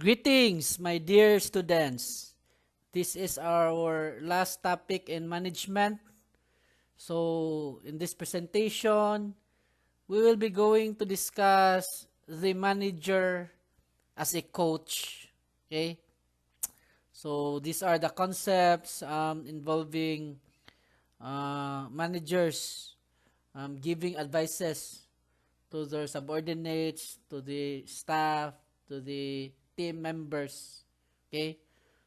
Greetings, my dear students. This is our last topic in management. So, in this presentation, we will be going to discuss the manager as a coach. Okay? So, these are the concepts involving managers giving advices to their subordinates, to the staff, to the team members. Okay?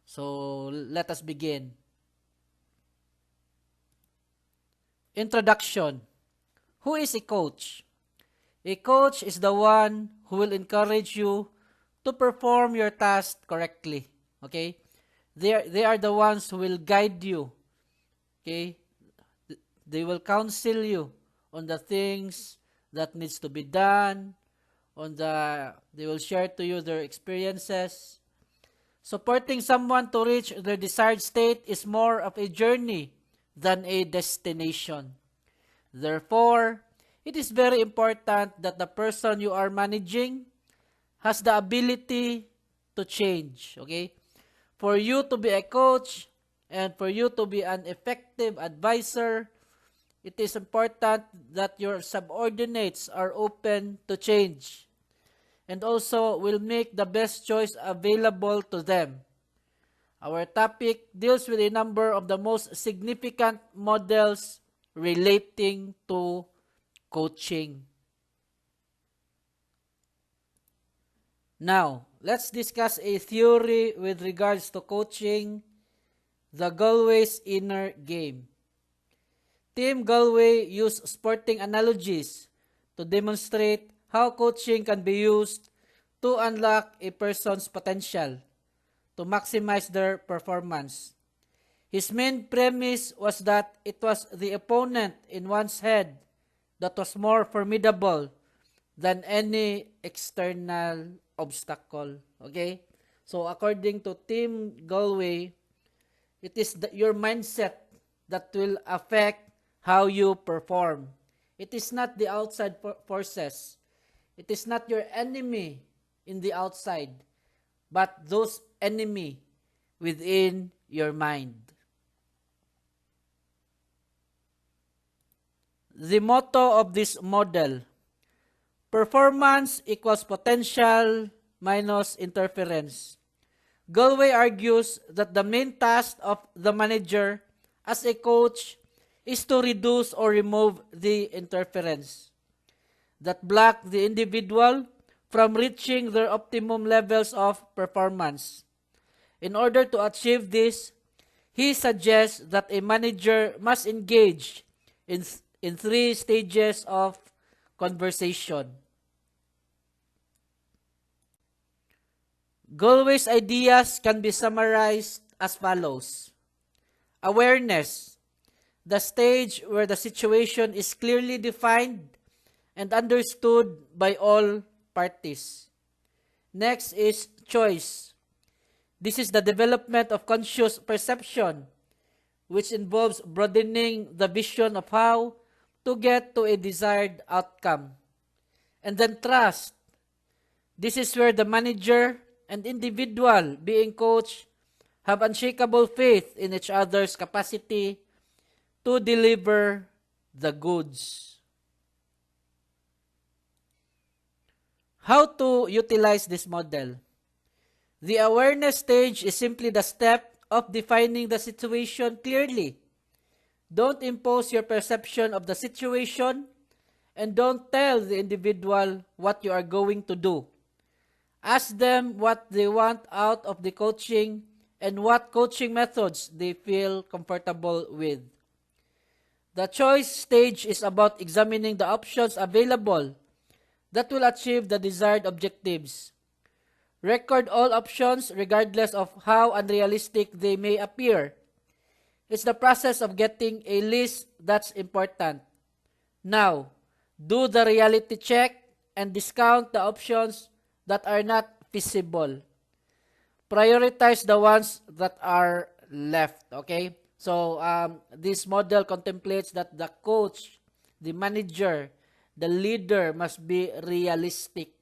So, let us begin. Introduction. Who is a coach? A coach is the one who will encourage you to perform your task correctly. Okay? They are the ones who will guide you. Okay? They will counsel you on the things that needs to be done, they will share to you their experiences. Supporting someone to reach their desired state is more of a journey than a destination. Therefore, it is very important that the person you are managing has the ability to change, okay? For you to be a coach and for you to be an effective advisor, it is important that your subordinates are open to change and also will make the best choice available to them. Our topic deals with a number of the most significant models relating to coaching. Now, let's discuss a theory with regards to coaching, the Galway's inner game. Team Galway used sporting analogies to demonstrate how coaching can be used to unlock a person's potential, to maximize their performance. His main premise was that it was the opponent in one's head that was more formidable than any external obstacle. Okay? So according to Team Galway, it is your mindset that will affect how you perform. It is not the outside forces. It is not your enemy in the outside, but those enemy within your mind. The motto of this model: performance equals potential minus interference. Galway argues that the main task of the manager as a coach is to reduce or remove the interference that block the individual from reaching their optimum levels of performance. In order to achieve this, he suggests that a manager must engage in 3 stages of conversation. Galway's ideas can be summarized as follows. Awareness, the stage where the situation is clearly defined and understood by all parties. Next is choice. This is the development of conscious perception, which involves broadening the vision of how to get to a desired outcome. And then trust. This is where the manager and individual being coached have unshakable faith in each other's capacity to deliver the goods. How to utilize this model? The awareness stage is simply the step of defining the situation clearly. Don't impose your perception of the situation and don't tell the individual what you are going to do. Ask them what they want out of the coaching and what coaching methods they feel comfortable with. The choice stage is about examining the options available that will achieve the desired objectives. Record all options regardless of how unrealistic they may appear. It's the process of getting a list that's important. Now, do the reality check and discount the options that are not feasible. Prioritize the ones that are left, okay? So, this model contemplates that the coach, the manager, the leader must be realistic,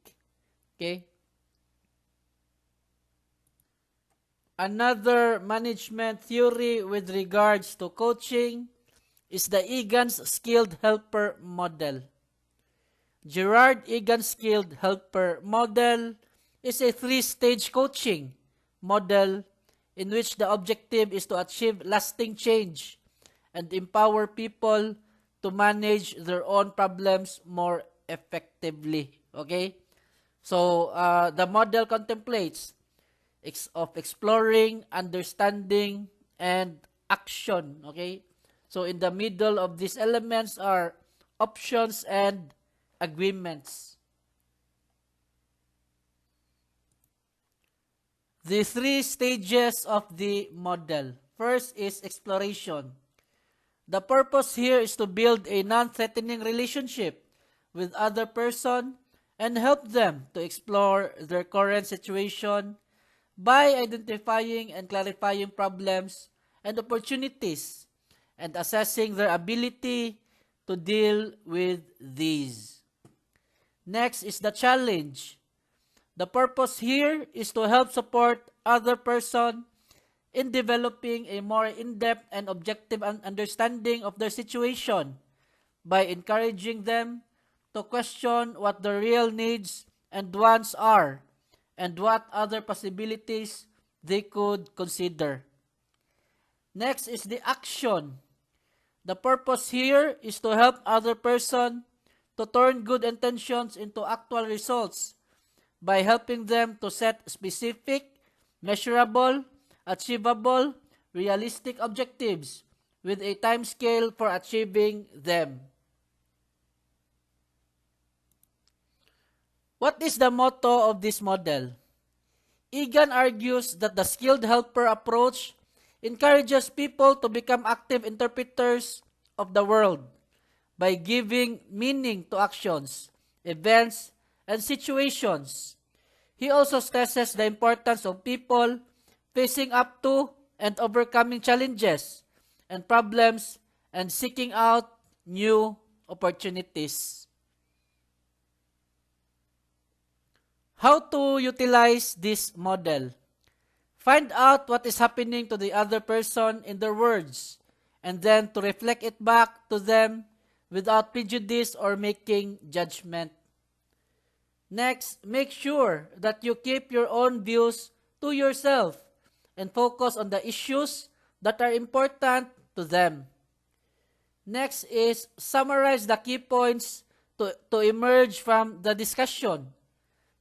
okay? Another management theory with regards to coaching is the Egan's skilled helper model. Gerard Egan's skilled helper model is a three-stage coaching model in which the objective is to achieve lasting change and empower people to manage their own problems more effectively. Okay? So, the model contemplates of exploring, understanding, and action. Okay? So, in the middle of these elements are options and agreements. The three stages of the model. First is exploration. The purpose here is to build a non-threatening relationship with other person and help them to explore their current situation by identifying and clarifying problems and opportunities and assessing their ability to deal with these. Next is the challenge. The purpose here is to help support other person in developing a more in-depth and objective understanding of their situation by encouraging them to question what their real needs and wants are and what other possibilities they could consider. Next is the action. The purpose here is to help other person to turn good intentions into actual results by helping them to set specific, measurable, achievable, realistic objectives with a time scale for achieving them. What is the motto of this model? Egan argues that the skilled helper approach encourages people to become active interpreters of the world by giving meaning to actions, events, and situations. He also stresses the importance of people facing up to and overcoming challenges and problems and seeking out new opportunities. How to utilize this model? Find out what is happening to the other person in their words and then to reflect it back to them without prejudice or making judgment. Next, make sure that you keep your own views to yourself and focus on the issues that are important to them. Next is summarize the key points to emerge from the discussion.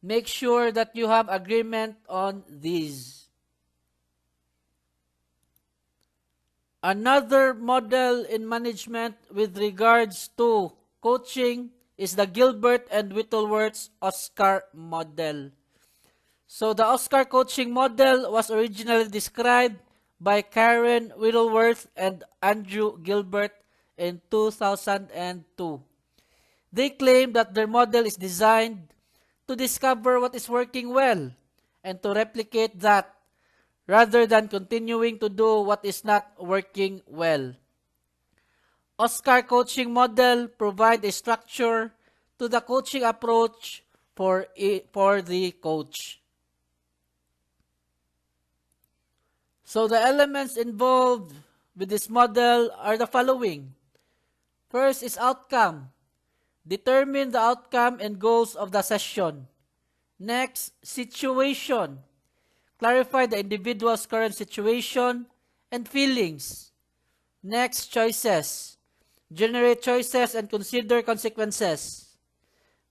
Make sure that you have agreement on these. Another model in management with regards to coaching is the Gilbert and Whittleworth's Oscar model. So the Oscar coaching model was originally described by Karen Whittleworth and Andrew Gilbert in 2002. They claim that their model is designed to discover what is working well and to replicate that rather than continuing to do what is not working well. Oscar coaching model provide a structure to the coaching approach for the coach. So the elements involved with this model are the following. First is outcome. Determine the outcome and goals of the session. Next, situation. Clarify the individual's current situation and feelings. Next, choices. Generate choices and consider consequences.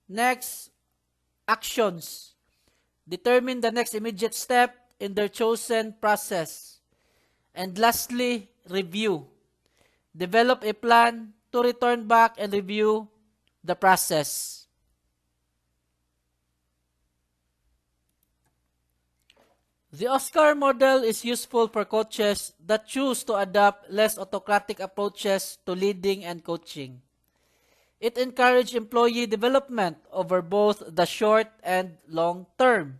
Next, actions. Determine the next immediate step in their chosen process. And lastly, review. Develop a plan to return back and review the process. The Oscar model is useful for coaches that choose to adopt less autocratic approaches to leading and coaching. It encourages employee development over both the short and long term.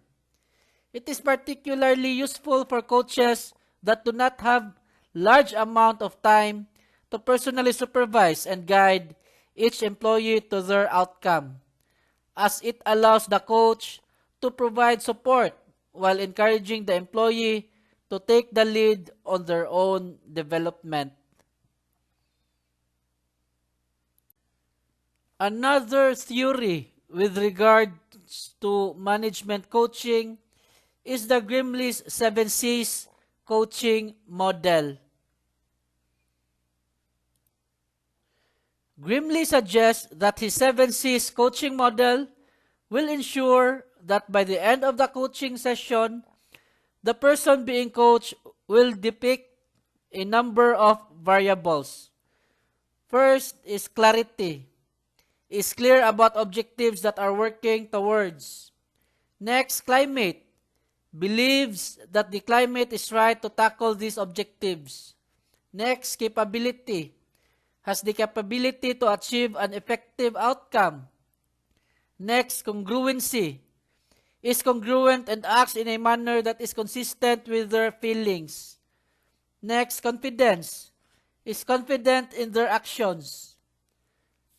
It is particularly useful for coaches that do not have large amount of time to personally supervise and guide each employee to their outcome, as it allows the coach to provide support while encouraging the employee to take the lead on their own development. Another theory with regards to management coaching is the Grimley's 7 C's coaching model. Grimley suggests that his 7 C's coaching model will ensure that by the end of the coaching session, the person being coached will depict a number of variables. First is clarity. Is clear about objectives that are working towards. Next, climate. Believes that the climate is right to tackle these objectives. Next, capability. Has the capability to achieve an effective outcome. Next, congruency. Is congruent and acts in a manner that is consistent with their feelings. Next, confidence. Is confident in their actions.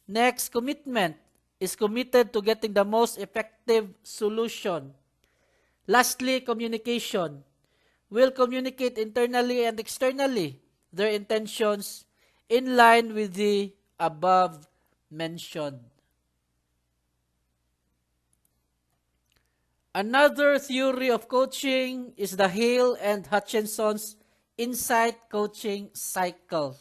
Next, commitment. Is committed to getting the most effective solution. Lastly, communication. Will communicate internally and externally their intentions in line with the above mentioned. Another theory of coaching is the Hale and Hutchinson's insight coaching cycle.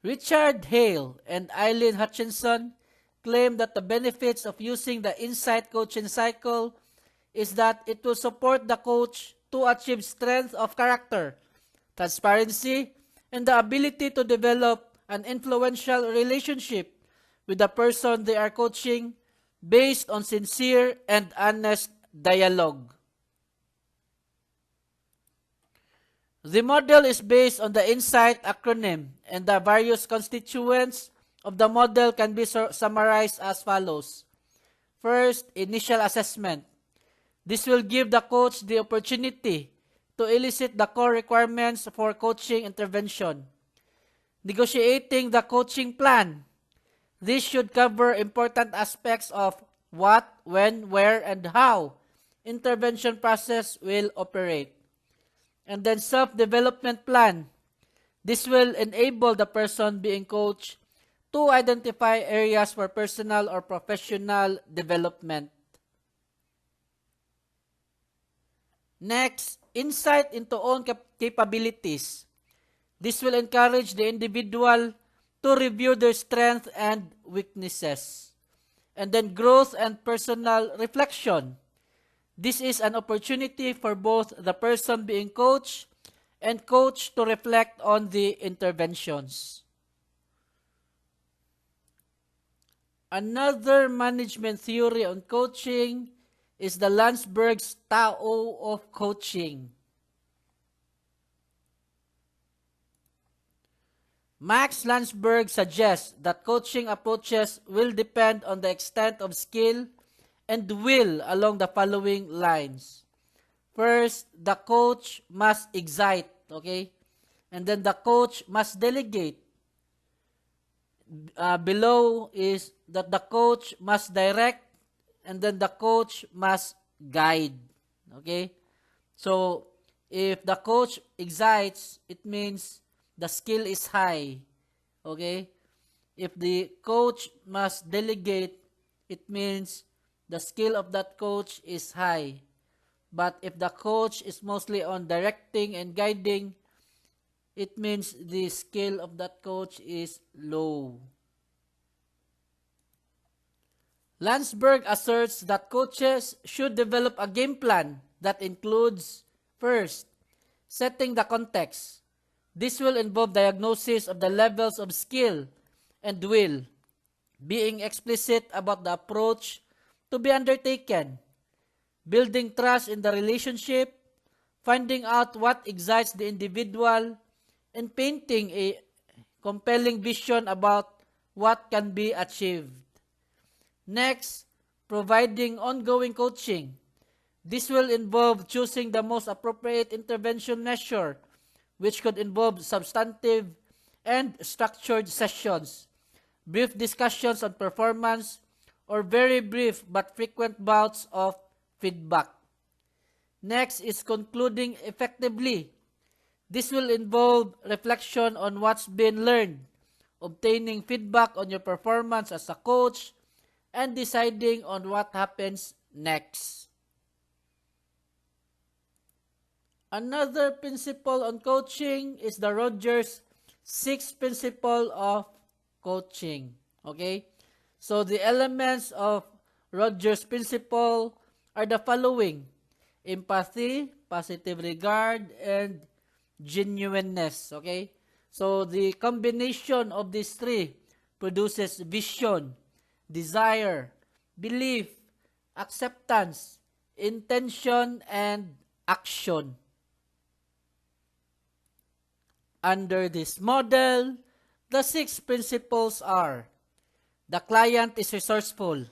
Richard Hale and Eileen Hutchinson claim that the benefits of using the insight coaching cycle is that it will support the coach to achieve strength of character, transparency, and the ability to develop an influential relationship with the person they are coaching based on sincere and honest dialogue. The model is based on the INSIGHT acronym, and the various constituents of the model can be summarized as follows. First, initial assessment. This will give the coach the opportunity to elicit the core requirements for coaching intervention. Negotiating the coaching plan. This should cover important aspects of what, when, where, and how intervention process will operate. And then self-development plan. This will enable the person being coached to identify areas for personal or professional development. Next, insight into own capabilities. This will encourage the individual to review their strengths and weaknesses. And then growth and personal reflection. This is an opportunity for both the person being coached and coach to reflect on the interventions. Another management theory on coaching is the Landsberg's Tao of coaching. Max Landsberg suggests that coaching approaches will depend on the extent of skill and will along the following lines. First, the coach must excite, okay? And then the coach must delegate. Below is that the coach must direct, and then the coach must guide, okay? So, if the coach excites, it means the skill is high, okay? If the coach must delegate, it means the skill of that coach is high. But if the coach is mostly on directing and guiding, it means the skill of that coach is low. Landsberg asserts that coaches should develop a game plan that includes, first, setting the context. This will involve diagnosis of the levels of skill and will, being explicit about the approach to be undertaken, building trust in the relationship, finding out what excites the individual, and painting a compelling vision about what can be achieved. Next, providing ongoing coaching. This will involve choosing the most appropriate intervention measure, which could involve substantive and structured sessions, brief discussions on performance, or very brief but frequent bouts of feedback. Next is concluding effectively. This will involve reflection on what's been learned, obtaining feedback on your performance as a coach, and deciding on what happens next. Another principle on coaching is the Rogers 6 principle of coaching. Okay? So the elements of Rogers principle are the following: empathy, positive regard, and genuineness. Okay? So the combination of these three produces vision, desire, belief, acceptance, intention, and action. Under this model, the 6 principles are: the client is resourceful.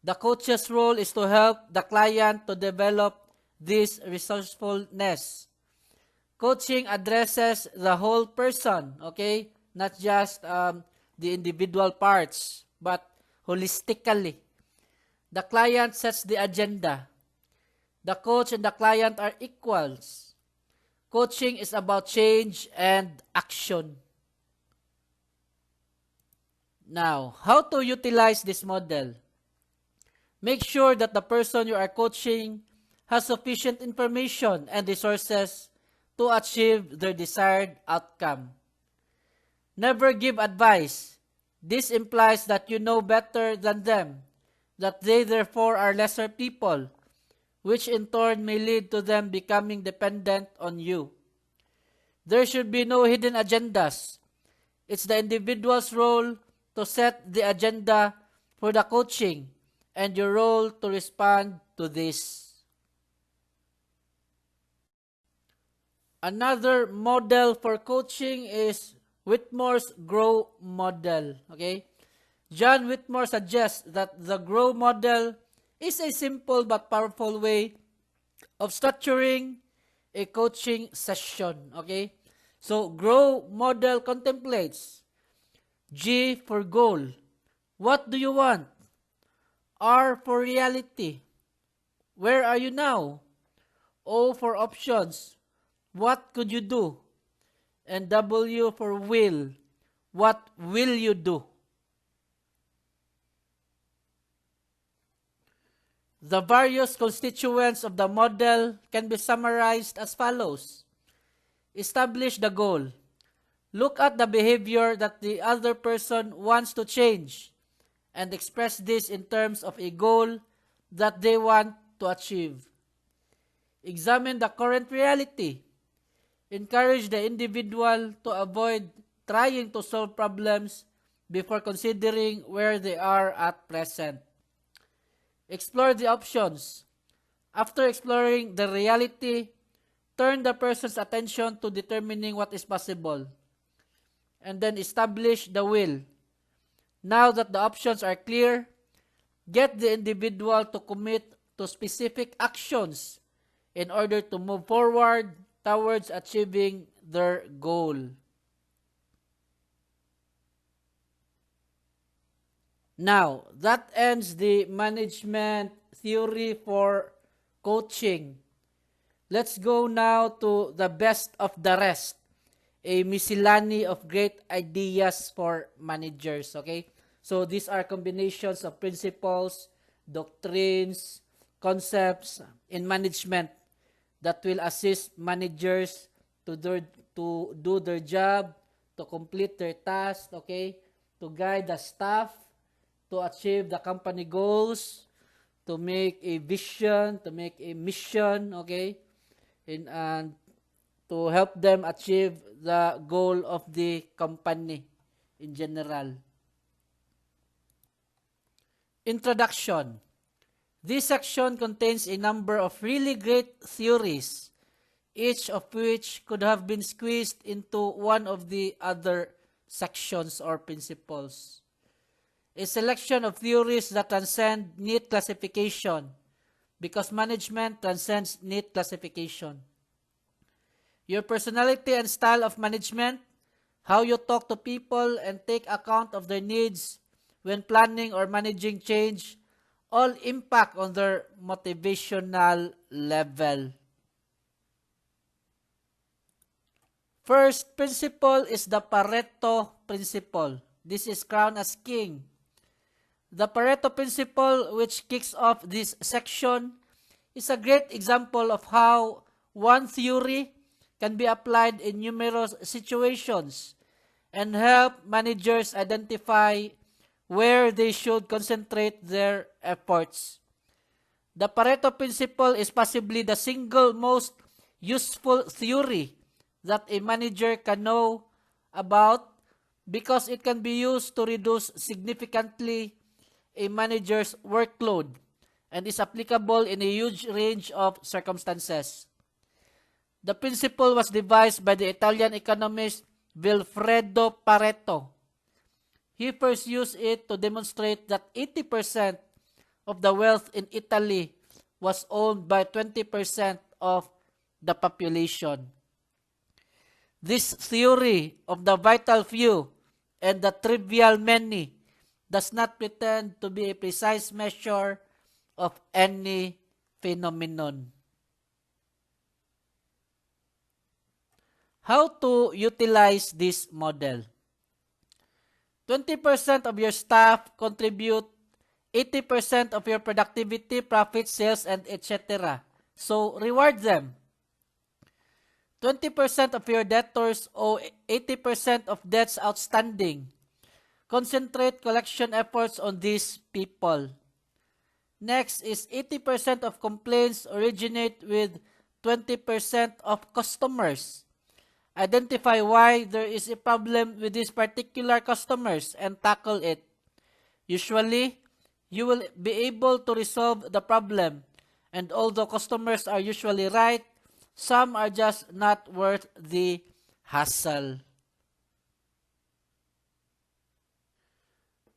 The coach's role is to help the client to develop this resourcefulness. Coaching addresses the whole person, okay? Not just the individual parts, but holistically. The client sets the agenda. The coach and the client are equals. Coaching is about change and action. Now, how to utilize this model? Make sure that the person you are coaching has sufficient information and resources to achieve their desired outcome. Never give advice. This implies that you know better than them, that they therefore are lesser people, which in turn may lead to them becoming dependent on you. There should be no hidden agendas. It's the individual's role to set the agenda for the coaching and your role to respond to this. Another model for coaching is Whitmore's GROW model. Okay? John Whitmore suggests that the GROW model is a simple but powerful way of structuring a coaching session. Okay? So, GROW model contemplates G for goal. What do you want? R for reality. Where are you now? O for options. What could you do? And W for will. What will you do? The various constituents of the model can be summarized as follows. Establish the goal. Look at the behavior that the other person wants to change and express this in terms of a goal that they want to achieve. Examine the current reality. Encourage the individual to avoid trying to solve problems before considering where they are at present. Explore the options. After exploring the reality, turn the person's attention to determining what is possible. And then establish the will. Now that the options are clear, get the individual to commit to specific actions in order to move forward towards achieving their goal. Now, that ends the management theory for coaching. Let's go now to the best of the rest, a miscellany of great ideas for managers, okay? So these are combinations of principles, doctrines, concepts in management that will assist managers to do their job, to complete their task, okay? To guide the staff, to achieve the company goals, to make a vision, to make a mission, okay? And to help them achieve the goal of the company in general. Introduction. This section contains a number of really great theories, each of which could have been squeezed into one of the other sections or principles. A selection of theories that transcend neat classification, because management transcends neat classification. Your personality and style of management, how you talk to people and take account of their needs when planning or managing change, all impact on their motivational level. First principle is the Pareto principle. This is crowned as king. The Pareto principle, which kicks off this section, is a great example of how one theory can be applied in numerous situations and help managers identify where they should concentrate their efforts. The Pareto principle is possibly the single most useful theory that a manager can know about because it can be used to reduce significantly a manager's workload and is applicable in a huge range of circumstances. The principle was devised by the Italian economist Vilfredo Pareto. He first used it to demonstrate that 80% of the wealth in Italy was owned by 20% of the population. This theory of the vital few and the trivial many does not pretend to be a precise measure of any phenomenon. How to utilize this model? 20% of your staff contribute 80% of your productivity, profit, sales, and etc. So, reward them. 20% of your debtors owe 80% of debts outstanding. Concentrate collection efforts on these people. Next is 80% of complaints originate with 20% of customers. Identify why there is a problem with these particular customers and tackle it. Usually, you will be able to resolve the problem, and although customers are usually right, some are just not worth the hassle.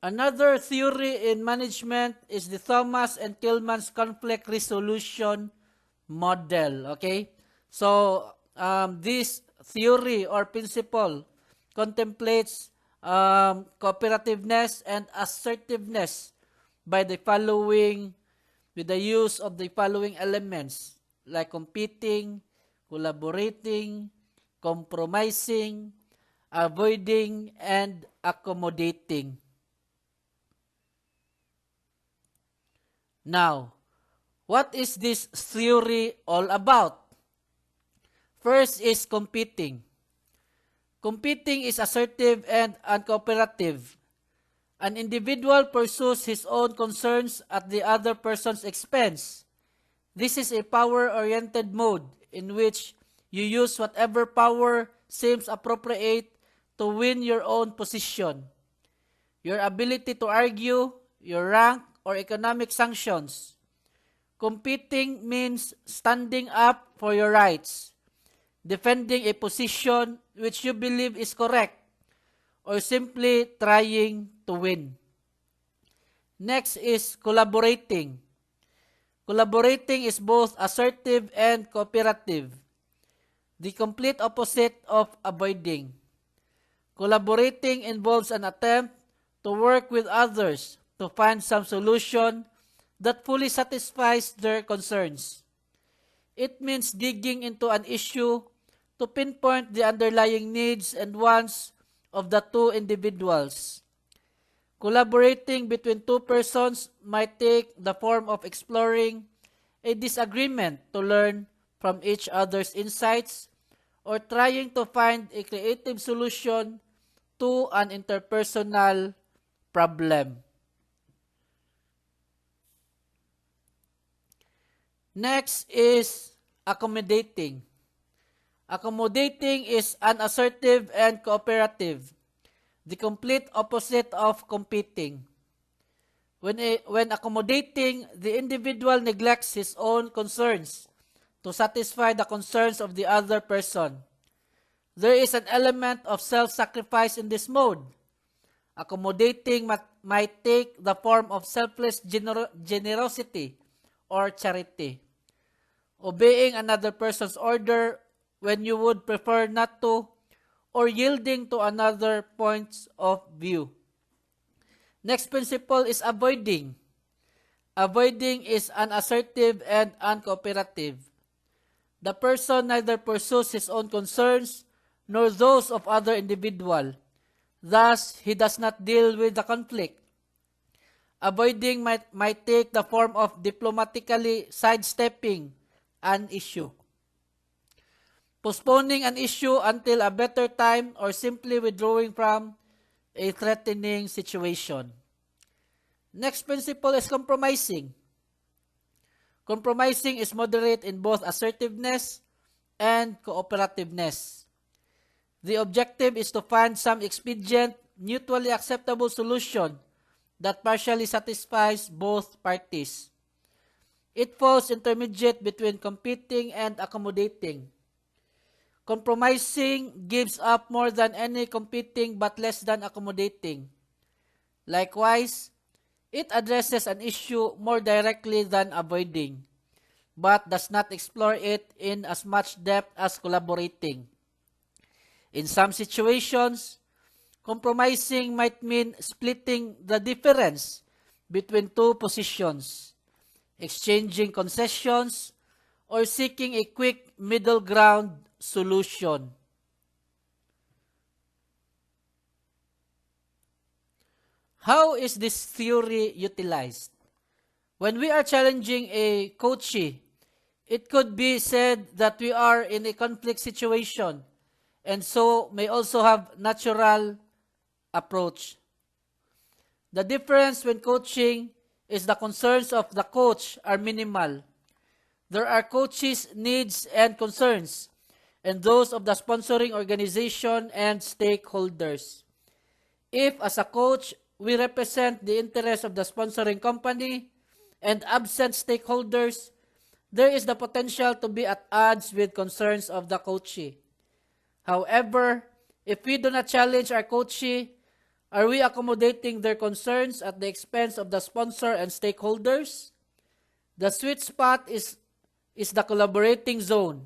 Another theory in management is the Thomas and Tillman's conflict resolution model. Okay? So, this theory or principle contemplates cooperativeness and assertiveness by the following, with the use of the following elements like competing, collaborating, compromising, avoiding, and accommodating. Now, what is this theory all about? First is competing. Competing is assertive and uncooperative. An individual pursues his own concerns at the other person's expense. This is a power-oriented mode in which you use whatever power seems appropriate to win your own position. Your ability to argue, your rank, or economic sanctions. Competing means standing up for your rights, defending a position which you believe is correct, or simply trying to win. Next is collaborating. Collaborating is both assertive and cooperative, the complete opposite of avoiding. Collaborating involves an attempt to work with others to find some solution that fully satisfies their concerns. It means digging into an issue to pinpoint the underlying needs and wants of the two individuals. Collaborating between two persons might take the form of exploring a disagreement to learn from each other's insights or trying to find a creative solution to an interpersonal problem. Next is accommodating. Accommodating is unassertive and cooperative, the complete opposite of competing. When accommodating, the individual neglects his own concerns to satisfy the concerns of the other person. There is an element of self-sacrifice in this mode. Accommodating might take the form of selfless generosity or charity. Obeying another person's order when you would prefer not to, or yielding to another points of view. Next principle is avoiding. Avoiding is unassertive and uncooperative. The person neither pursues his own concerns nor those of other individual. Thus, he does not deal with the conflict. Avoiding might take the form of diplomatically sidestepping an issue, postponing an issue until a better time, or simply withdrawing from a threatening situation. Next principle is compromising. Compromising is moderate in both assertiveness and cooperativeness. The objective is to find some expedient, mutually acceptable solution that partially satisfies both parties. It falls intermediate between competing and accommodating. Compromising gives up more than any competing but less than accommodating. Likewise, it addresses an issue more directly than avoiding, but does not explore it in as much depth as collaborating. In some situations, compromising might mean splitting the difference between two positions, exchanging concessions, or seeking a quick middle ground solution. How is this theory utilized? When we are challenging a coachee, it could be said that we are in a conflict situation and so may also have natural approach. The difference when coaching is the concerns of the coach are minimal. There are coaches' needs and concerns, and those of the sponsoring organization and stakeholders. If, as a coach, we represent the interests of the sponsoring company and absent stakeholders, there is the potential to be at odds with concerns of the coachee. However, if we do not challenge our coachee, are we accommodating their concerns at the expense of the sponsor and stakeholders? The sweet spot is the collaborating zone,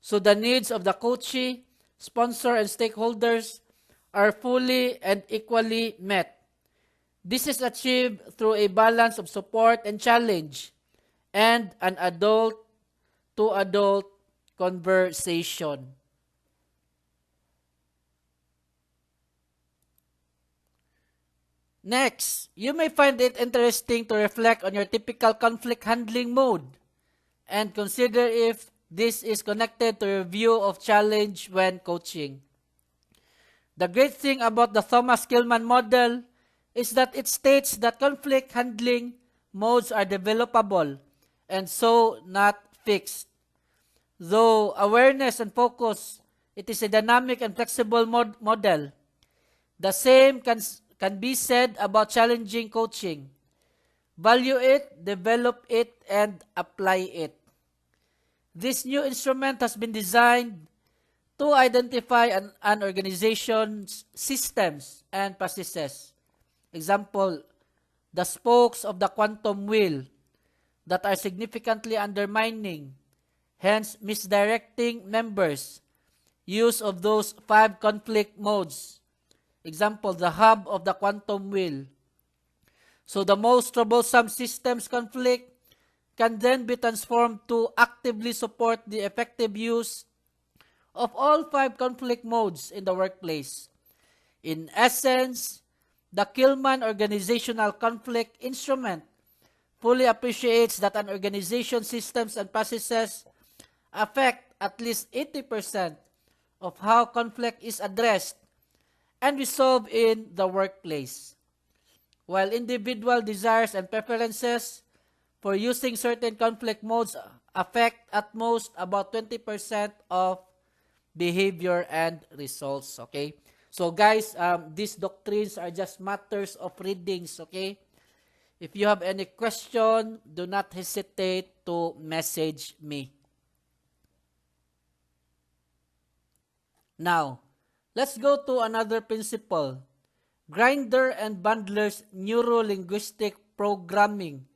so the needs of the coachee, sponsor, and stakeholders are fully and equally met. This is achieved through a balance of support and challenge and an adult-to-adult conversation. Next, you may find it interesting to reflect on your typical conflict handling mode and consider if this is connected to your view of challenge when coaching. The great thing about the Thomas Kilmann model is that it states that conflict handling modes are developable and so not fixed. Though awareness and focus, it is a dynamic and flexible model. The same can be said about challenging coaching. Value it, develop it, and apply it. This new instrument has been designed to identify an organization's systems and processes. Example, the spokes of the quantum wheel that are significantly undermining, hence misdirecting members. Use of those 5 conflict modes. Example, the hub of the quantum wheel. So the most troublesome systems conflict can then be transformed to actively support the effective use of all 5 conflict modes in the workplace. In essence, the Kilmann organizational conflict instrument fully appreciates that an organization's systems and processes affect at least 80% of how conflict is addressed and resolved in the workplace, while individual desires and preferences for using certain conflict modes affect at most about 20% of behavior and results. Okay? So guys, these doctrines are just matters of readings. Okay? If you have any question, do not hesitate to message me. Now, let's go to another principle. Grinder and Bandler's Neuro-Linguistic Programming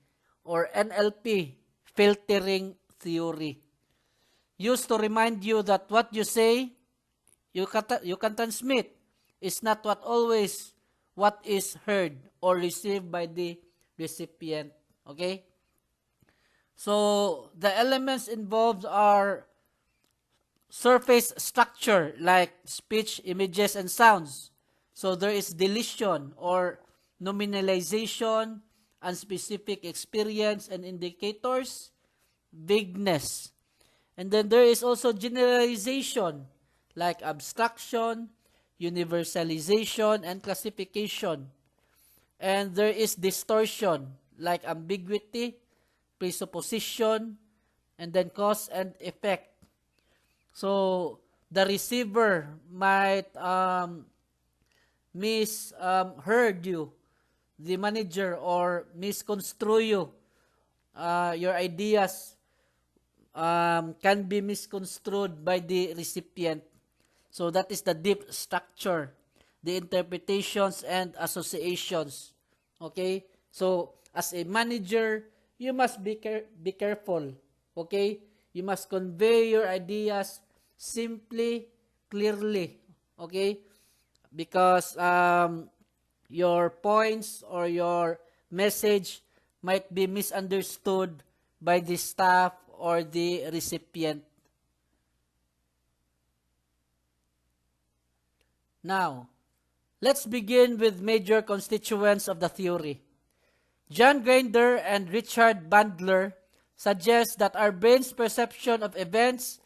or NLP filtering theory. Used to remind you that what you say, you can transmit is not always what is heard or received by the recipient. Okay? So, the elements involved are surface structure like speech, images, and sounds. So, there is deletion or nominalization, unspecific experience and indicators, vagueness. And then there is also generalization like abstraction, universalization, and classification. And there is distortion like ambiguity, presupposition, and then cause and effect. So the receiver might misheard you, the manager, or misconstrue you. Your ideas can be misconstrued by the recipient. So that is the deep structure, the interpretations and associations. Okay? So as a manager, you must be careful. Okay? You must convey your ideas simply, clearly. Okay? Because your points or your message might be misunderstood by the staff or the recipient. Now, let's begin with major constituents of the theory. John Grinder and Richard Bandler suggest that our brain's perception of events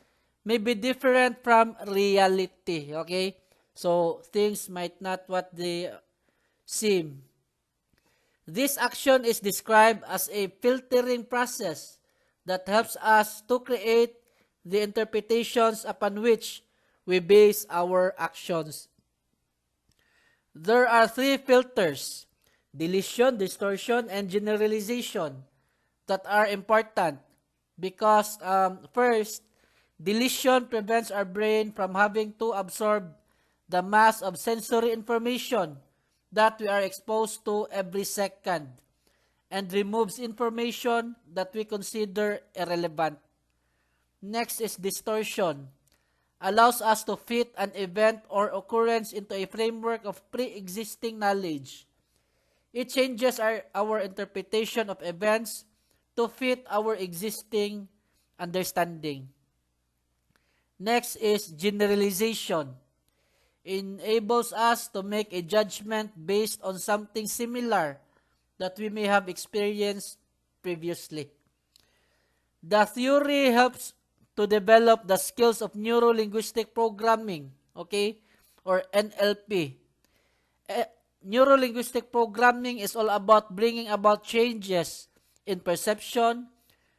may be different from reality. Okay? So, things might not what they seem. This action is described as a filtering process that helps us to create the interpretations upon which we base our actions. There are three filters: deletion, distortion, and generalization, that are important because first, deletion prevents our brain from having to absorb the mass of sensory information that we are exposed to every second and removes information that we consider irrelevant. Next is distortion. Allows us to fit an event or occurrence into a framework of pre-existing knowledge. It changes our interpretation of events to fit our existing understanding. Next is generalization. Enables us to make a judgment based on something similar that we may have experienced previously. The theory helps to develop the skills of neuro-linguistic programming, okay, or NLP. Neuro-linguistic programming is all about bringing about changes in perception,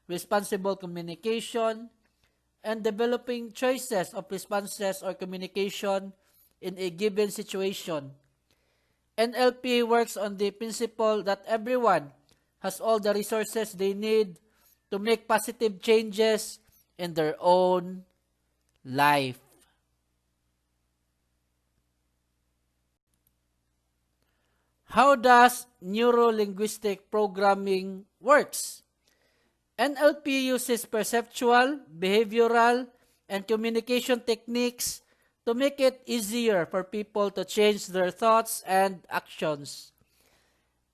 responsible communication, and developing choices of responses or communication in a given situation. NLP works on the principle that everyone has all the resources they need to make positive changes in their own life. How does neuro-linguistic programming works? NLP uses perceptual, behavioral, and communication techniques to make it easier for people to change their thoughts and actions.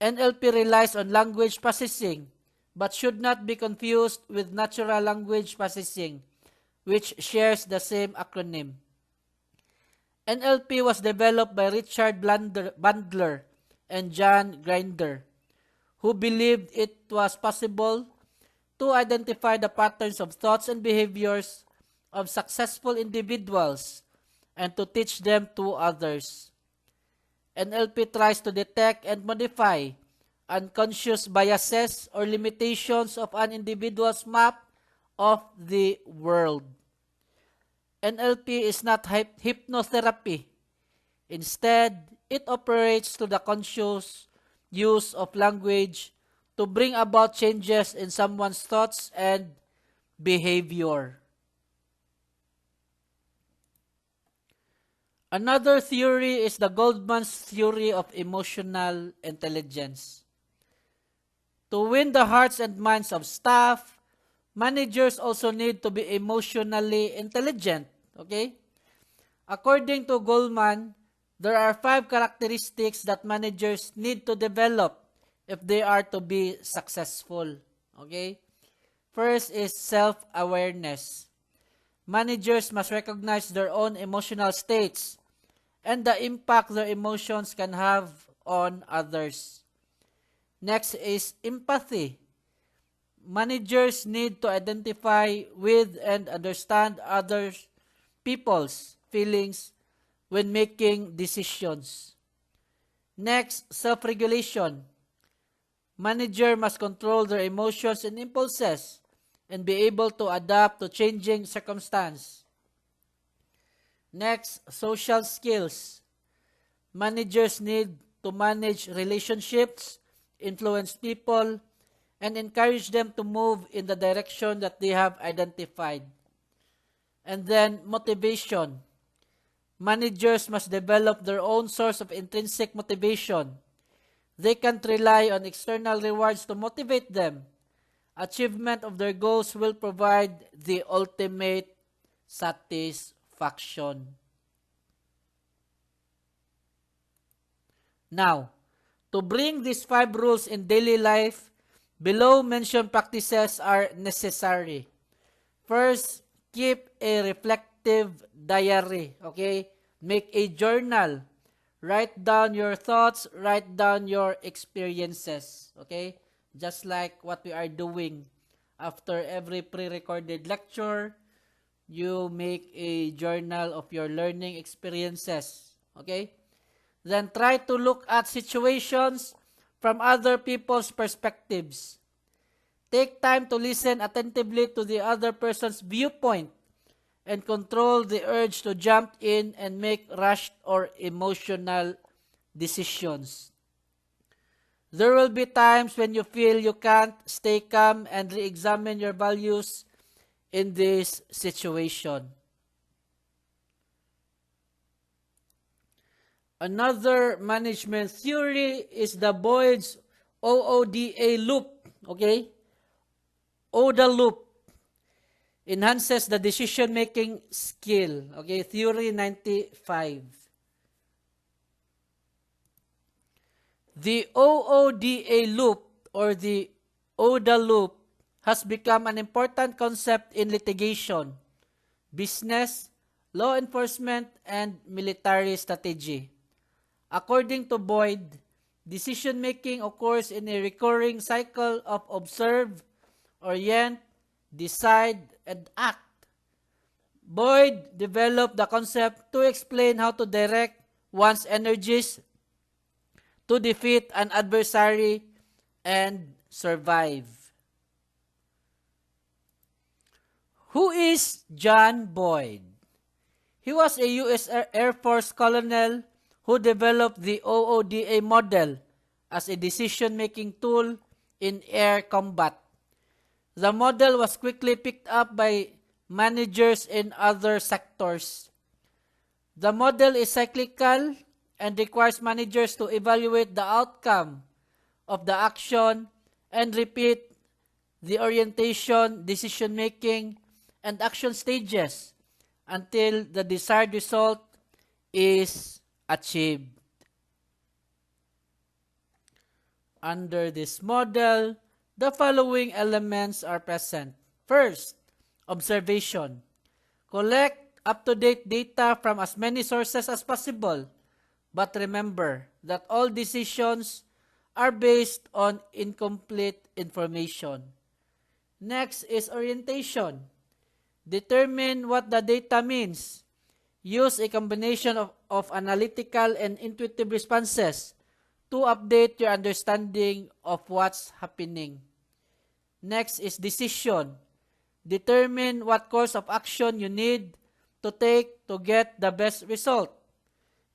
NLP relies on language processing, but should not be confused with natural language processing, which shares the same acronym. NLP was developed by Richard Bandler and John Grinder, who believed it was possible to identify the patterns of thoughts and behaviors of successful individuals and to teach them to others. NLP tries to detect and modify unconscious biases or limitations of an individual's map of the world. NLP is not hypnotherapy. Instead, it operates through the conscious use of language to bring about changes in someone's thoughts and behavior. Another theory is the Goldman's theory of emotional intelligence. To win the hearts and minds of staff, managers also need to be emotionally intelligent. Okay? According to Goldman, there are 5 characteristics that managers need to develop if they are to be successful. Okay? First is self-awareness. Managers must recognize their own emotional states and the impact their emotions can have on others. Next is empathy. Managers need to identify with and understand other people's feelings when making decisions. Next, self-regulation. Manager must control their emotions and impulses and be able to adapt to changing circumstance. Next, social skills. Managers need to manage relationships, influence people, and encourage them to move in the direction that they have identified. And then, motivation. Managers must develop their own source of intrinsic motivation. They can't rely on external rewards to motivate them. Achievement of their goals will provide the ultimate satisfaction. Now, to bring these 5 rules in daily life, below mentioned practices are necessary. First, keep a reflective diary. Okay? Make a journal. Write down your thoughts, write down your experiences. Okay? Just like what we are doing. After every pre-recorded lecture, you make a journal of your learning experiences. Okay? Then try to look at situations from other people's perspectives. Take time to listen attentively to the other person's viewpoint and control the urge to jump in and make rushed or emotional decisions. There will be times when you feel you can't stay calm and re-examine your values in this situation. Another management theory is the Boyd's OODA loop. Okay? OODA loop enhances the decision-making skill. Okay? Theory 95. The OODA loop or the OODA loop has become an important concept in litigation, business, law enforcement, and military strategy. According to Boyd, decision-making occurs in a recurring cycle of observe, orient, decide, and act. Boyd developed the concept to explain how to direct one's energies to defeat an adversary and survive. Who is John Boyd? He was a U.S. Air Force colonel who developed the OODA model as a decision-making tool in air combat. The model was quickly picked up by managers in other sectors. The model is cyclical and requires managers to evaluate the outcome of the action and repeat the orientation, decision-making, and action stages until the desired result is achieved. Under this model, the following elements are present. First, observation. Collect up-to-date data from as many sources as possible, but remember that all decisions are based on incomplete information. Next is orientation. Determine what the data means. Use a combination of analytical and intuitive responses to update your understanding of what's happening. Next is decision. Determine what course of action you need to take to get the best result.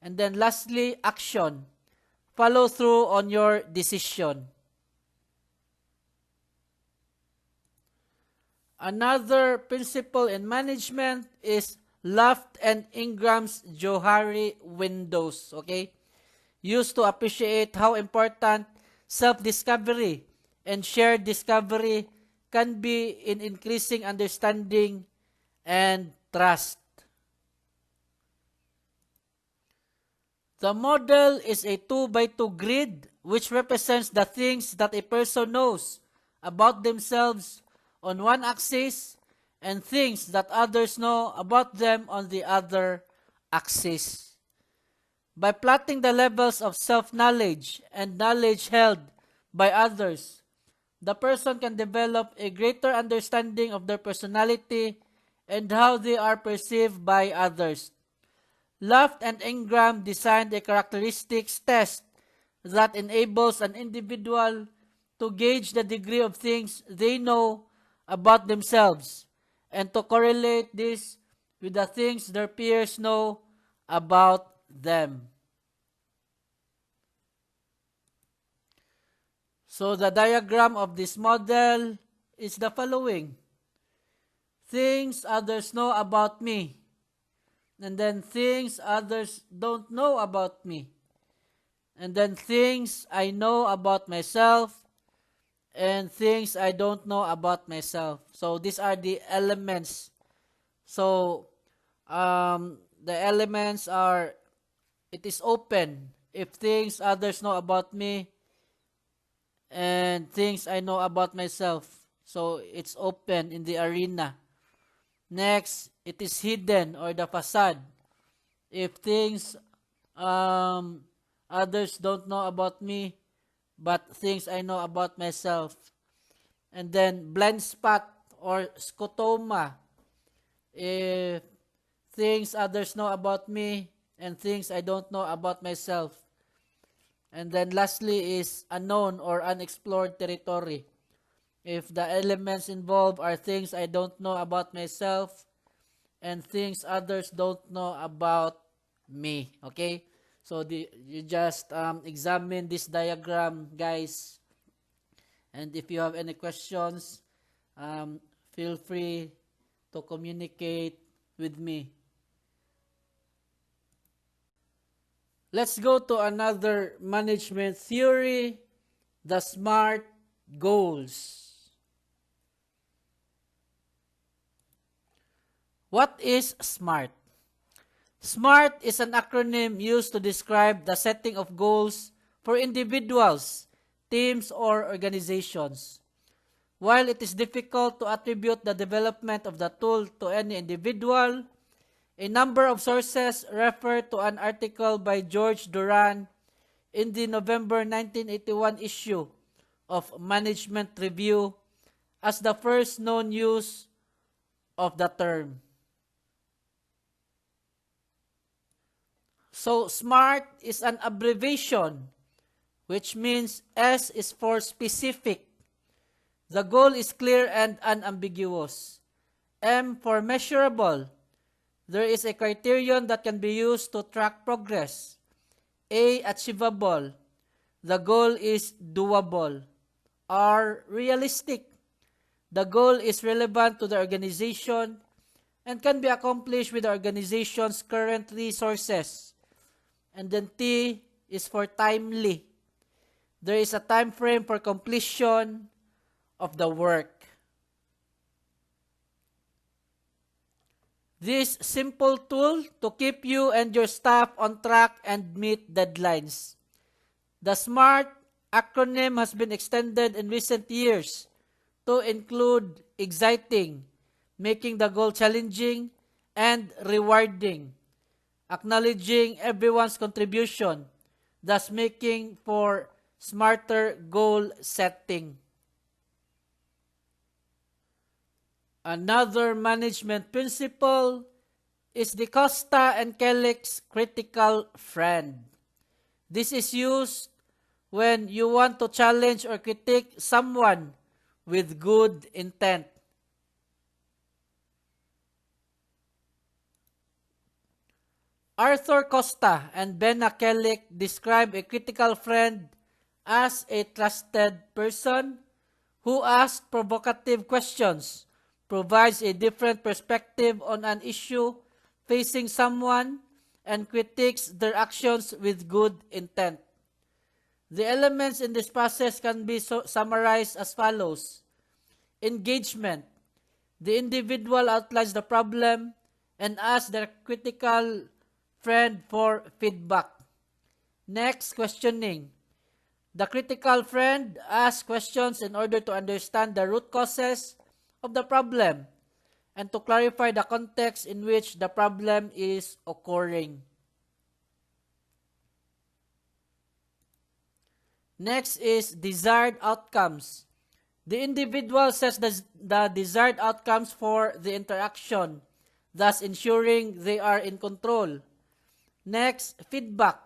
And then lastly, action. Follow through on your decision. Another principle in management is Luft and Ingram's Johari windows, okay? Used to appreciate how important self-discovery and shared discovery can be in increasing understanding and trust. The model is a 2x2 grid which represents the things that a person knows about themselves on one axis and things that others know about them on the other axis. By plotting the levels of self-knowledge and knowledge held by others, the person can develop a greater understanding of their personality and how they are perceived by others. Luft and Ingram designed a characteristics test that enables an individual to gauge the degree of things they know about themselves and to correlate this with the things their peers know about them. So the diagram of this model is the following. Things others know about me, and then things others don't know about me, and then things I know about myself, and things I don't know about myself. So these are the elements. So the elements are, it is open if things others know about me and things I know about myself. So it's open in the arena. Next, it is hidden or the facade. If things others don't know about me, but things I know about myself. And then blind spot or scotoma. If things others know about me and things I don't know about myself. And then lastly is unknown or unexplored territory. If the elements involved are things I don't know about myself and things others don't know about me. Okay? So you just examine this diagram, guys. And if you have any questions, feel free to communicate with me. Let's go to another management theory, the SMART goals. What is SMART? SMART is an acronym used to describe the setting of goals for individuals, teams, or organizations. While it is difficult to attribute the development of the tool to any individual, a number of sources refer to an article by George Duran in the November 1981 issue of Management Review as the first known use of the term. So, SMART is an abbreviation, which means S is for specific. The goal is clear and unambiguous. M for measurable. There is a criterion that can be used to track progress. A, achievable. The goal is doable. R, realistic. The goal is relevant to the organization and can be accomplished with the organization's current resources. And then T is for timely. There is a time frame for completion of the work. This simple tool to keep you and your staff on track and meet deadlines. The SMART acronym has been extended in recent years to include exciting, making the goal challenging, and rewarding, acknowledging everyone's contribution, thus making for smarter goal setting. Another management principle is the Costa and Kelleck's critical friend. This is used when you want to challenge or critique someone with good intent. Arthur Costa and Benna Kelleck describe a critical friend as a trusted person who asks provocative questions, provides a different perspective on an issue facing someone, and critiques their actions with good intent. The elements in this process can be summarized as follows. Engagement. The individual outlines the problem and asks their critical friend for feedback. Next, questioning. The critical friend asks questions in order to understand the root causes of the problem and to clarify the context in which the problem is occurring. Next is desired outcomes. The individual sets the desired outcomes for the interaction, thus ensuring they are in control. Next, feedback.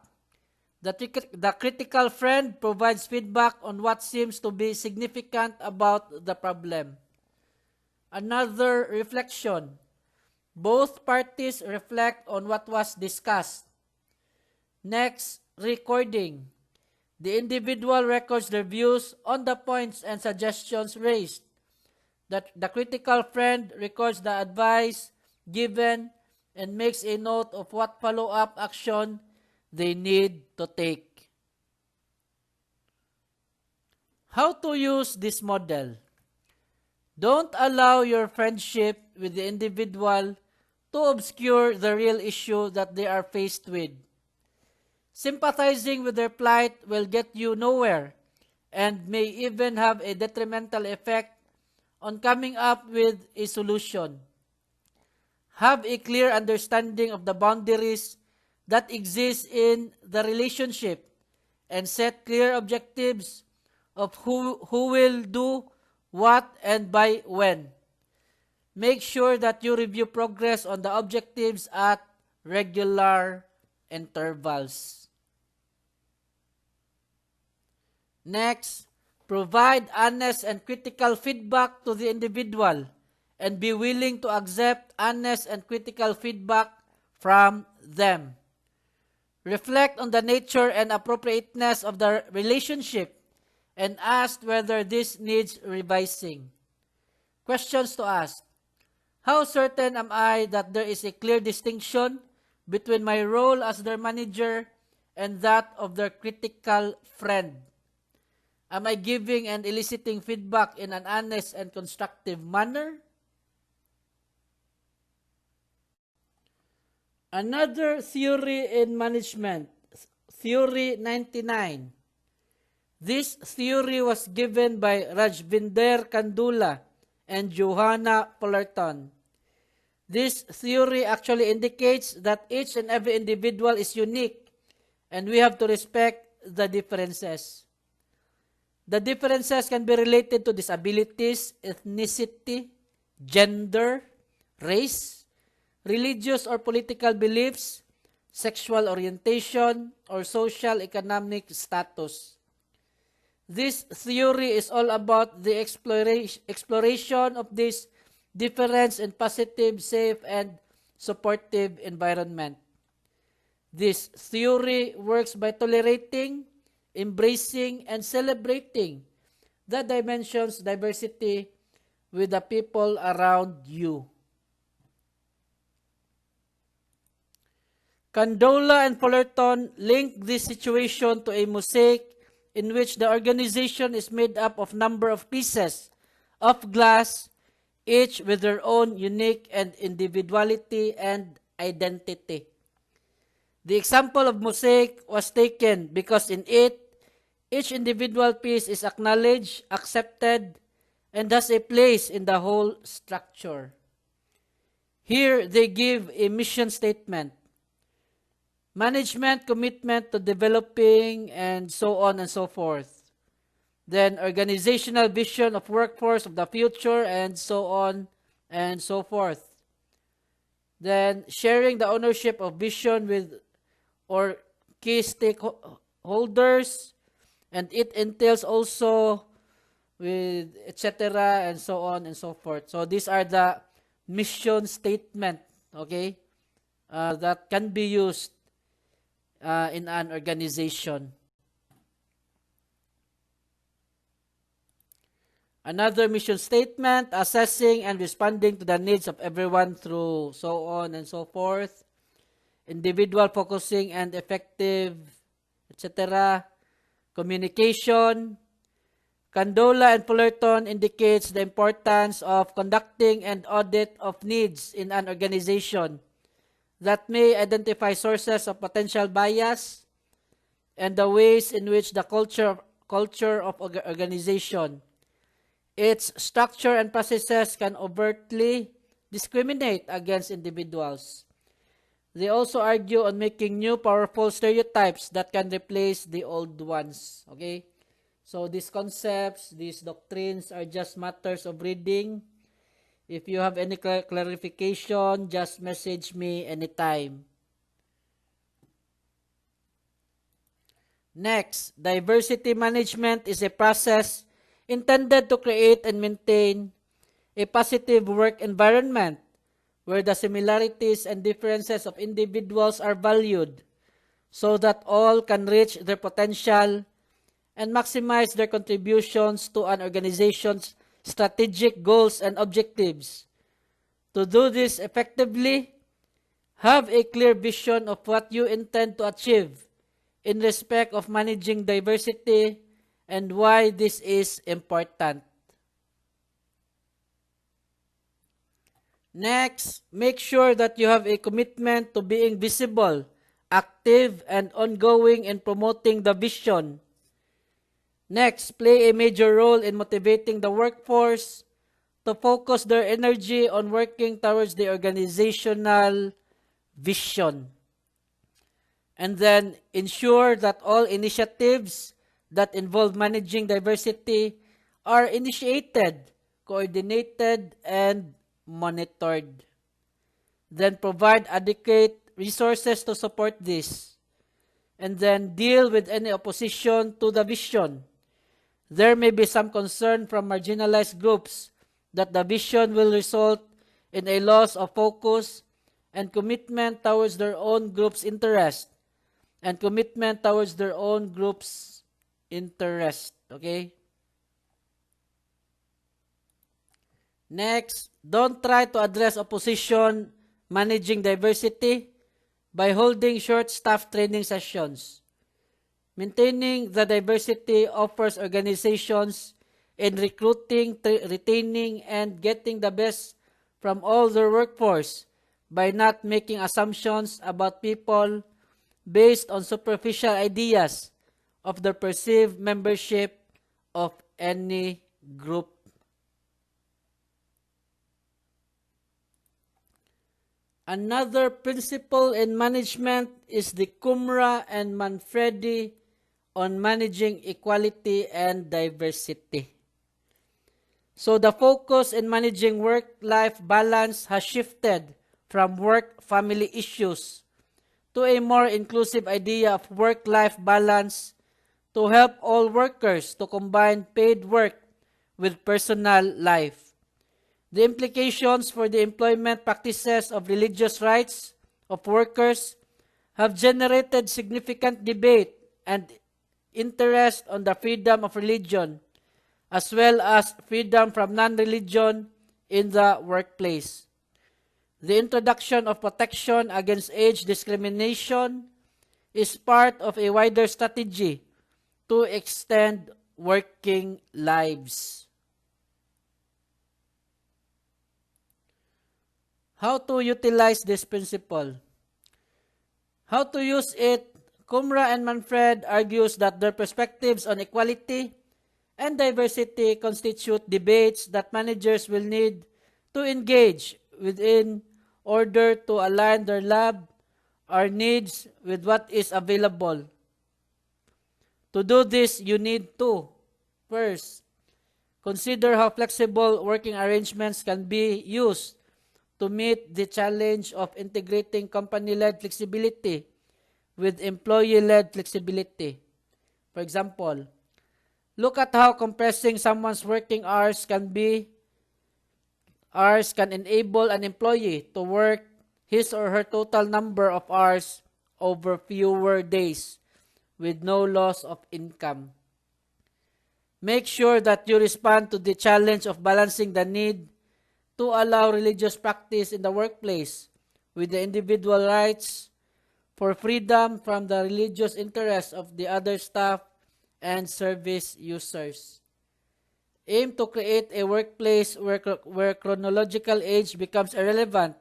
The critical friend provides feedback on what seems to be significant about the problem. Another, reflection. Both parties reflect on what was discussed. Next, recording. The individual records their views on the points and suggestions raised. The critical friend records the advice given and makes a note of what follow-up action they need to take. How to use this model? Don't allow your friendship with the individual to obscure the real issue that they are faced with. Sympathizing with their plight will get you nowhere and may even have a detrimental effect on coming up with a solution. Have a clear understanding of the boundaries that exist in the relationship and set clear objectives of who will do what and by when. Make sure that you review progress on the objectives at regular intervals. Next, provide honest and critical feedback to the individual and be willing to accept honest and critical feedback from them. Reflect on the nature and appropriateness of the relationship and ask whether this needs revising. Questions to ask. How certain am I that there is a clear distinction between my role as their manager and that of their critical friend? Am I giving and eliciting feedback in an honest and constructive manner? Another theory in management, Theory 99. This theory was given by Rajvinder Kandula and Johanna Fullerton. This theory actually indicates that each and every individual is unique and we have to respect the differences. The differences can be related to disabilities, ethnicity, gender, race, religious or political beliefs, sexual orientation, or social economic status. This theory is all about the exploration of this difference in positive, safe, and supportive environment. This theory works by tolerating, embracing, and celebrating the dimensions diversity with the people around you. Candola and Fullerton link this situation to a mosaic in which the organization is made up of number of pieces of glass, each with their own unique and individuality and identity. The example of mosaic was taken because in it, each individual piece is acknowledged, accepted, and has a place in the whole structure. Here, they give a mission statement. Management commitment to developing and so on and so forth. Then organizational vision of workforce of the future and so on and so forth. Then sharing the ownership of vision with or key stakeholders, and it entails also with etc. and so on and so forth. So these are the mission statement, okay, that can be used in an organization. Another mission statement, assessing and responding to the needs of everyone through so on and so forth. Individual focusing and effective, etc. Communication. Candola and Fullerton indicates the importance of conducting an audit of needs in an organization that may identify sources of potential bias and the ways in which the culture culture of organization. Its structure and processes can overtly discriminate against individuals. They also argue on making new powerful stereotypes that can replace the old ones. Okay? So these concepts, these doctrines are just matters of reading. If you have any clarification, just message me anytime. Next, diversity management is a process intended to create and maintain a positive work environment where the similarities and differences of individuals are valued so that all can reach their potential and maximize their contributions to an organization's strategic goals and objectives. To do this effectively, have a clear vision of what you intend to achieve in respect of managing diversity and why this is important. Next, make sure that you have a commitment to being visible, active, and ongoing in promoting the vision. Next, play a major role in motivating the workforce to focus their energy on working towards the organizational vision. And then, ensure that all initiatives that involve managing diversity are initiated, coordinated, and monitored. Then provide adequate resources to support this. And then deal with any opposition to the vision. There may be some concern from marginalized groups that the vision will result in a loss of focus and commitment towards their own group's interest. And commitment towards their own group's interest. Okay? Next, don't try to address opposition managing diversity by holding short staff training sessions. Maintaining the diversity offers organizations in recruiting, retaining, and getting the best from all their workforce by not making assumptions about people based on superficial ideas of the perceived membership of any group. Another principle in management is the Cumra and Manfredi on managing equality and diversity. So the focus in managing work-life balance has shifted from work-family issues to a more inclusive idea of work-life balance to help all workers to combine paid work with personal life. The implications for the employment practices of religious rights of workers have generated significant debate and interest on the freedom of religion, as well as freedom from non-religion in the workplace. The introduction of protection against age discrimination is part of a wider strategy to extend working lives. How to utilize this principle? How to use it? Cumra and Manfred argues that their perspectives on equality and diversity constitute debates that managers will need to engage within order to align their lab or needs with what is available. To do this, you need to, first, consider how flexible working arrangements can be used to meet the challenge of integrating company-led flexibility with employee-led flexibility. For example, look at how compressing someone's working hours can enable an employee to work his or her total number of hours over fewer days with no loss of income. Make sure that you respond to the challenge of balancing the need to allow religious practice in the workplace with the individual rights for freedom from the religious interests of the other staff and service users. Aim to create a workplace where chronological age becomes irrelevant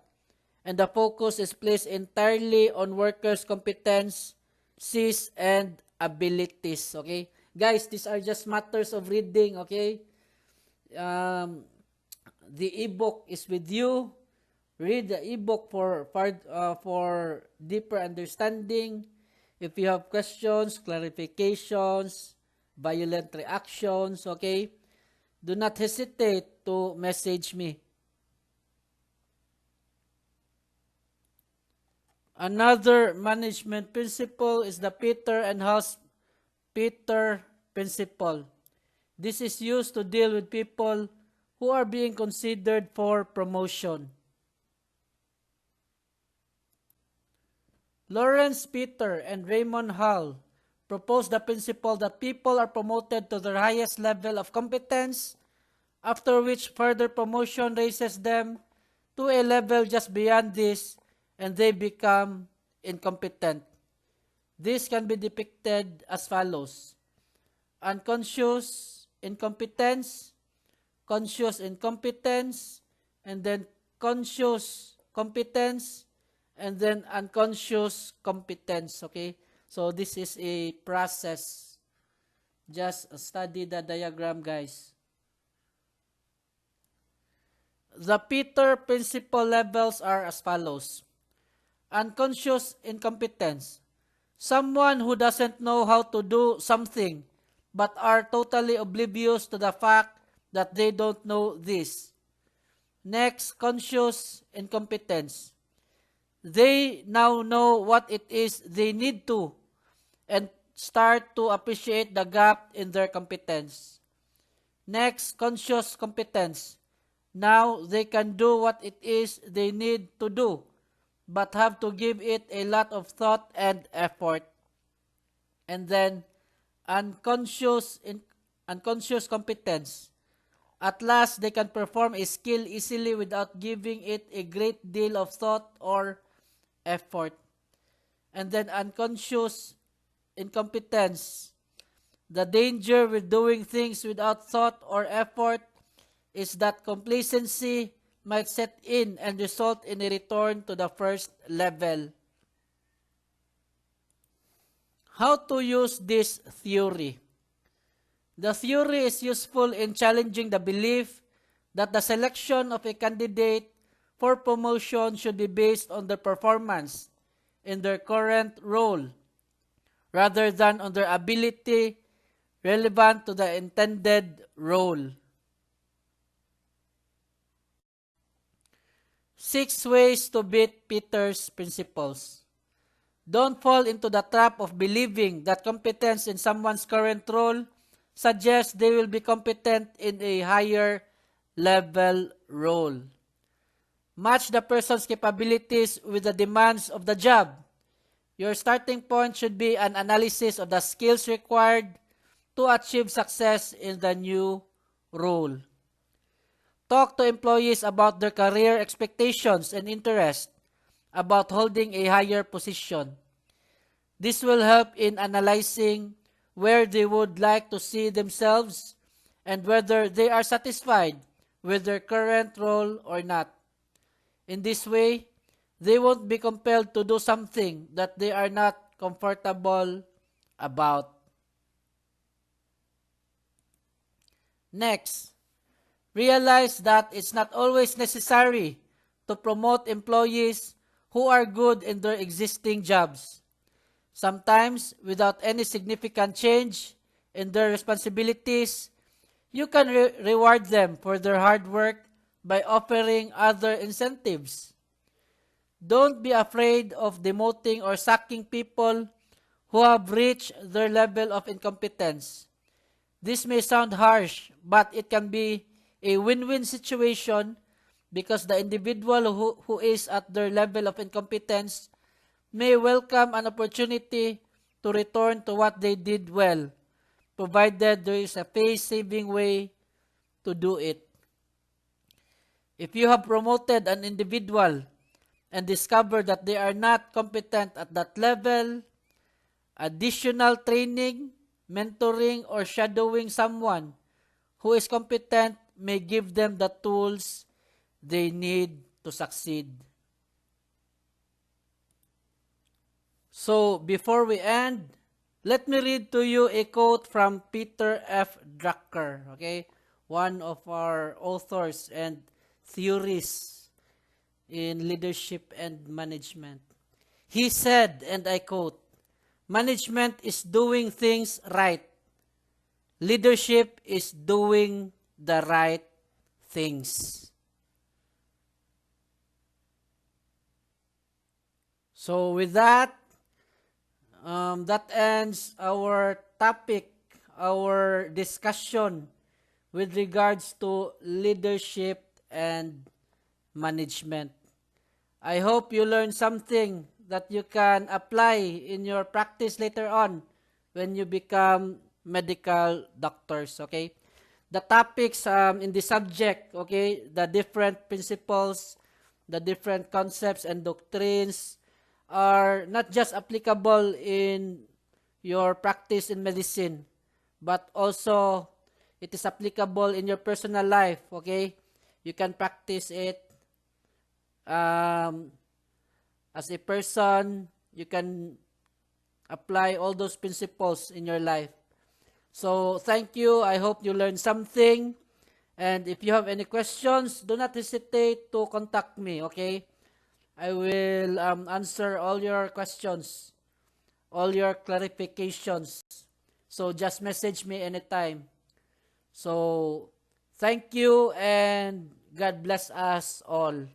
and the focus is placed entirely on workers' competencies and abilities. Okay? Guys, these are just matters of reading, okay? Um, the ebook is with you. Read the ebook for deeper understanding. If you have questions, clarifications, violent reactions, okay? Do not hesitate to message me. Another management principle is the Peter and Hull's Peter principle. This is used to deal with people who are being considered for promotion. Lawrence Peter and Raymond Hull proposed the principle that people are promoted to their highest level of competence, after which further promotion raises them to a level just beyond this, and they become incompetent. This can be depicted as follows: unconscious incompetence, conscious incompetence, and then conscious competence, and then unconscious competence. Okay? So this is a process. Just study the diagram, guys. The Peter principle levels are as follows. Unconscious incompetence. Someone who doesn't know how to do something but are totally oblivious to the fact that they don't know this. Next, conscious incompetence. They now know what it is they need to and start to appreciate the gap in their competence. Next, conscious competence. Now they can do what it is they need to do, but have to give it a lot of thought and effort. And then, unconscious competence. At last, they can perform a skill easily without giving it a great deal of thought or effort. And then unconscious incompetence. The danger with doing things without thought or effort is that complacency might set in and result in a return to the first level. How to use this theory? The theory is useful in challenging the belief that the selection of a candidate for promotion should be based on their performance in their current role, rather than on their ability relevant to the intended role. 6 ways to beat Peter's principles. Don't fall into the trap of believing that competence in someone's current role suggests they will be competent in a higher level role. Match the person's capabilities with the demands of the job. Your starting point should be an analysis of the skills required to achieve success in the new role. Talk to employees about their career expectations and interests about holding a higher position. This will help in analyzing where they would like to see themselves and whether they are satisfied with their current role or not. In this way, they won't be compelled to do something that they are not comfortable about. Next, realize that it's not always necessary to promote employees who are good in their existing jobs. Sometimes, without any significant change in their responsibilities, you can reward them for their hard work by offering other incentives. Don't be afraid of demoting or sacking people who have reached their level of incompetence. This may sound harsh, but it can be a win-win situation because the individual who is at their level of incompetence may welcome an opportunity to return to what they did well, provided there is a face-saving way to do it. If you have promoted an individual and discover that they are not competent at that level, additional training, mentoring, or shadowing someone who is competent may give them the tools they need to succeed. So, before we end, Let me read to you a quote from Peter F. Drucker, okay? One of our authors and theorists in leadership and management. He said, and I quote, "Management is doing things right. Leadership is doing the right things." So with that, that ends our topic, our discussion with regards to leadership and management. I hope you learned something that you can apply in your practice later on when you become medical doctors, okay? The topics in the subject, okay, the different principles, the different concepts and doctrines are not just applicable in your practice in medicine, but also it is applicable in your personal life, okay? You can practice it um, as a person. You can apply all those principles in your life. So thank you. I hope you learned something. And if you have any questions, do not hesitate to contact me, okay? I will answer all your questions, all your clarifications. So just message me anytime. So thank you and God bless us all.